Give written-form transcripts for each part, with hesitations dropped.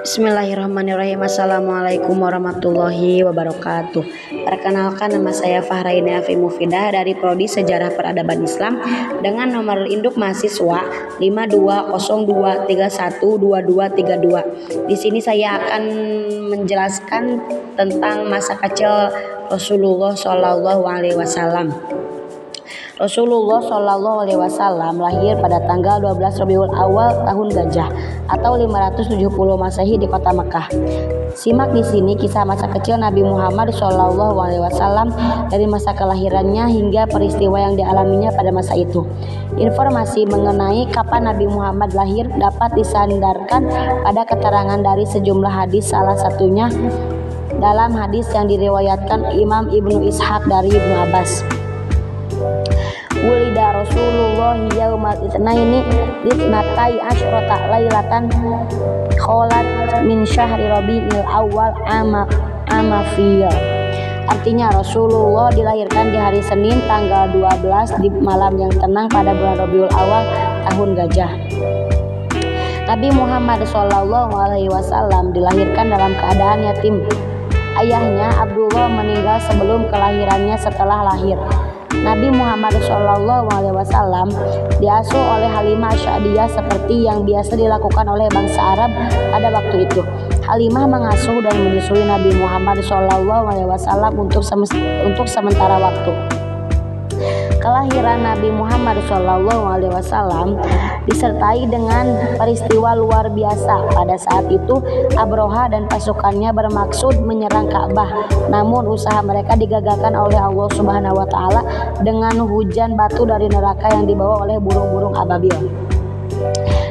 Bismillahirrahmanirrahim. Assalamualaikum warahmatullahi wabarakatuh. Perkenalkan, nama saya Fahraini Afi Mufidah dari Prodi Sejarah Peradaban Islam dengan nomor induk mahasiswa 5202312232. Di sini saya akan menjelaskan tentang masa kecil Rasulullah Shallallahu Alaihi Wasallam. Rasulullah Shallallahu Alaihi Wasallam lahir pada tanggal 12 Rabiul Awal tahun Gajah atau 570 Masehi di kota Mekah. Simak di sini kisah masa kecil Nabi Muhammad Shallallahu Alaihi Wasallam dari masa kelahirannya hingga peristiwa yang dialaminya pada masa itu. Informasi mengenai kapan Nabi Muhammad lahir dapat disandarkan pada keterangan dari sejumlah hadis, salah satunya dalam hadis yang diriwayatkan Imam Ibnu Ishaq dari Ibnu Abbas. Wulida Rasulullah yaumal itsnaini litnatai asyrata lailatan kholat min syahri rabi'il awal amafiyil. Artinya Rasulullah dilahirkan di hari Senin tanggal 12 di malam yang tenang pada bulan Rabiul Awal tahun Gajah. Nabi Muhammad Shallallahu Alaihi Wasallam dilahirkan dalam keadaan yatim. Ayahnya Abdullah meninggal sebelum kelahirannya. Setelah lahir, Nabi Muhammad Shallallahu Alaihi Wasallam diasuh oleh Halimah Sa'diyah seperti yang biasa dilakukan oleh bangsa Arab pada waktu itu. Halimah mengasuh dan menyusui Nabi Muhammad Shallallahu Alaihi Wasallam untuk sementara waktu. Kelahiran Nabi Muhammad Shallallahu Alaihi Wasallam disertai dengan peristiwa luar biasa. Pada saat itu Abroha dan pasukannya bermaksud menyerang Ka'bah, namun usaha mereka digagalkan oleh Allah Subhanahu Wa Taala dengan hujan batu dari neraka yang dibawa oleh burung-burung ababil.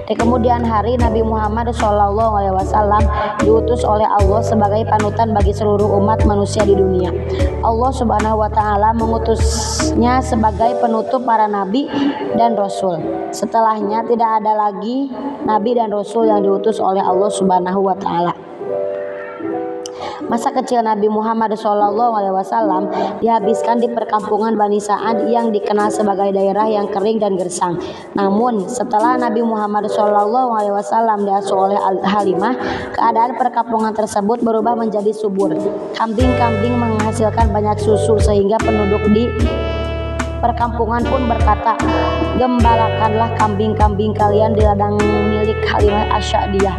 Di kemudian hari, Nabi Muhammad Shallallahu Alaihi Wasallam diutus oleh Allah sebagai panutan bagi seluruh umat manusia di dunia. Allah Subhanahu Wa Taala mengutusnya sebagai penutup para nabi dan rasul. Setelahnya tidak ada lagi nabi dan rasul yang diutus oleh Allah Subhanahu Wa Taala. Masa kecil Nabi Muhammad Shallallahu Alaihi Wasallam dihabiskan di perkampungan Bani Sa'ad yang dikenal sebagai daerah yang kering dan gersang. Namun setelah Nabi Muhammad Shallallahu Alaihi Wasallam diasuh oleh Halimah, keadaan perkampungan tersebut berubah menjadi subur. Kambing-kambing menghasilkan banyak susu sehingga penduduk di perkampungan pun berkata, "Gembalakanlah kambing-kambing kalian di ladang milik Halimah Asy-Sa'diyah."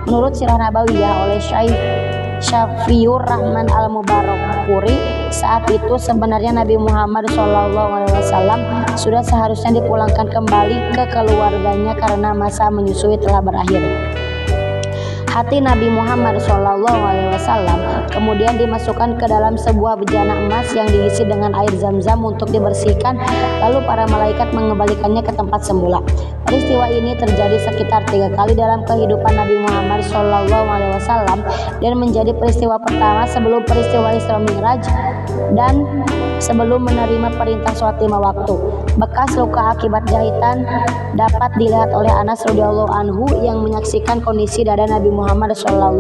Menurut Sirah Nabawiyah oleh Syekh Syafiur Rahman Al-Mubarakpuri, saat itu sebenarnya Nabi Muhammad SAW sudah seharusnya dipulangkan kembali ke keluarganya karena masa menyusui telah berakhir. Hati Nabi Muhammad SAW kemudian dimasukkan ke dalam sebuah bejana emas yang diisi dengan air zam-zam untuk dibersihkan, lalu para malaikat mengembalikannya ke tempat semula. Peristiwa ini terjadi sekitar 3 kali dalam kehidupan Nabi Muhammad SAW dan menjadi peristiwa pertama sebelum peristiwa Isra Mi'raj dan sebelum menerima perintah sholat 5 waktu. Bekas luka akibat jahitan dapat dilihat oleh Anas radhiyallahu anhu yang menyaksikan kondisi dada Nabi Muhammad SAW.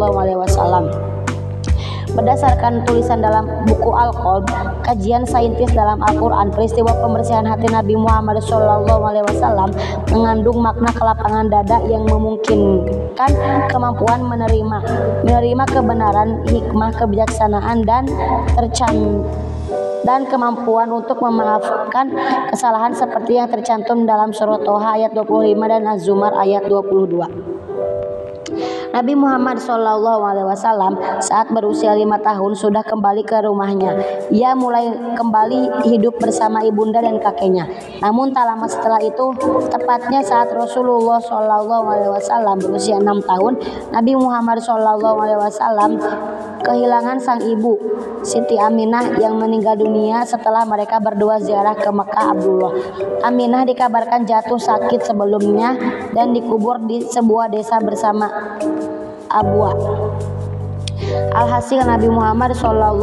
Berdasarkan tulisan dalam buku Al-Qalb, kajian saintis dalam Al-Quran, peristiwa pembersihan hati Nabi Muhammad SAW mengandung makna kelapangan dada yang memungkinkan kemampuan menerima kebenaran, hikmah, kebijaksanaan dan kemampuan untuk memaafkan kesalahan seperti yang tercantum dalam surat Toha ayat 25 dan Az-Zumar ayat 22. Nabi Muhammad SAW saat berusia 5 tahun sudah kembali ke rumahnya. Ia mulai kembali hidup bersama ibunda dan kakeknya. Namun tak lama setelah itu, tepatnya saat Rasulullah SAW berusia 6 tahun, Nabi Muhammad SAW kehilangan sang ibu, Siti Aminah, yang meninggal dunia setelah mereka berdua ziarah ke Mekah Abdullah. Aminah dikabarkan jatuh sakit sebelumnya dan dikubur di sebuah desa bersama Abwa. Alhasil Nabi Muhammad SAW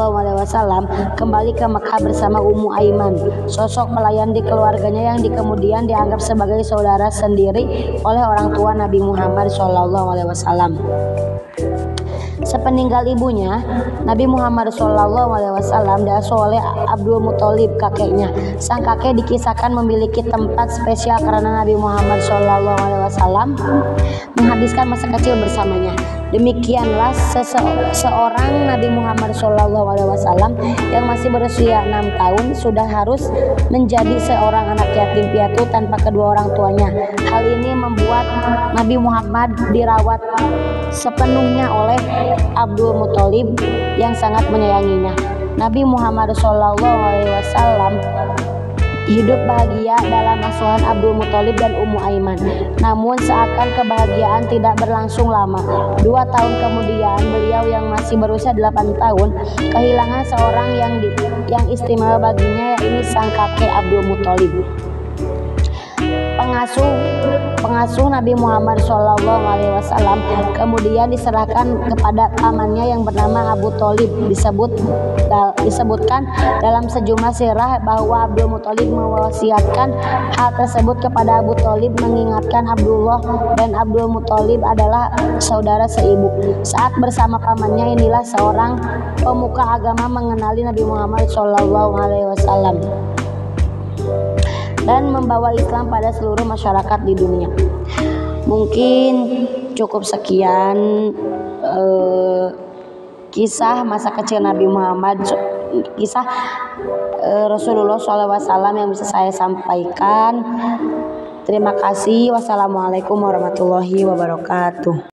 kembali ke Mekah bersama Ummu Aiman, sosok pelayan di keluarganya yang kemudian dianggap sebagai saudara sendiri oleh orang tua Nabi Muhammad SAW. Sepeninggal ibunya, Nabi Muhammad SAW diasuh oleh Abdul Muthalib, kakeknya. Sang kakek dikisahkan memiliki tempat spesial karena Nabi Muhammad SAW menghabiskan masa kecil bersamanya. Demikianlah seorang Nabi Muhammad SAW yang masih berusia 6 tahun sudah harus menjadi seorang anak yatim piatu tanpa kedua orang tuanya. Hal ini membuat Nabi Muhammad dirawat sepenuhnya oleh Abdul Muthalib yang sangat menyayanginya. Nabi Muhammad SAW hidup bahagia dalam asuhan Abdul Muthalib dan Ummu Aiman. Namun seakan kebahagiaan tidak berlangsung lama. 2 tahun kemudian beliau yang masih berusia 8 tahun kehilangan seorang yang istimewa baginya, yaitu sang kakek Abdul Muthalib. Pengasuh Nabi Muhammad SAW kemudian diserahkan kepada pamannya yang bernama Abu Thalib. Disebutkan dalam sejumlah sirah bahwa Abdul Muthalib mewasiatkan hal tersebut kepada Abu Thalib, mengingatkan Abdullah dan Abdul Muthalib adalah saudara seibu. Saat bersama pamannya inilah seorang pemuka agama mengenali Nabi Muhammad SAW dan membawa Islam pada seluruh masyarakat di dunia. Mungkin cukup sekian kisah masa kecil Nabi Muhammad, kisah Rasulullah SAW yang bisa saya sampaikan. Terima kasih. Wassalamualaikum warahmatullahi wabarakatuh.